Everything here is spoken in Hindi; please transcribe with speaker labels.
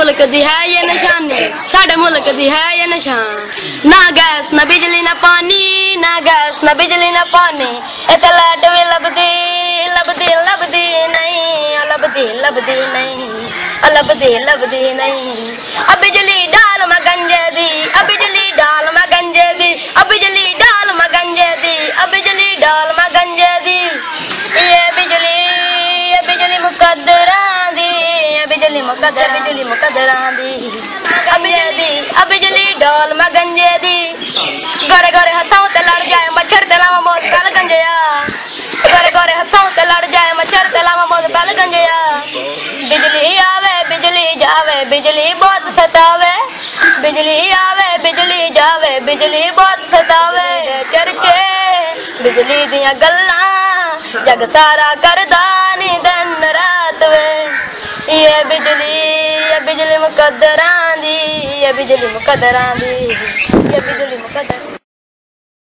Speaker 1: मुल्क दी है ये निशानी, साडे मुल्क दी है ये निशान। ना गैस ना बिजली ना पानी, ना गैस ना बिजली ना पानी, इत्थे लाइट भी लभदी लभदी लभदी नहीं, लभदी लभदी नहीं, लभदी लभदी नहीं। अब बिजली डाल मैं गंजे दी, अब बिजली डाल मैं गंजे दी, अब बिजली डाल मैं गंजे दी, अब बिजली डाल मैं गंजे दी। ये बिजली मुकद्दरां दी, बिजली मुकद्दरां दी, अब बिजली डाल मैं गंजे दी। गोरे गोरे हथों ते लड़ जाए मच्छर ते लावा मौत पल गंजया, गोरे गोरे हथों ते लड़ जाए मच्छर ते लावा मौत पल गंजया। बिजली आवे बिजली जावे बिजली बहुत सतावे, बिजली आवे बिजली जावे बिजली बहुत सतावे। चर्चे बिजली दियां गल्लां जग सारा करदा नी दिन रात वे। ये बिजली मुकद्दरां दी, ये बिजली मुकद्दरां दी, ये बिजली मुकद्दर।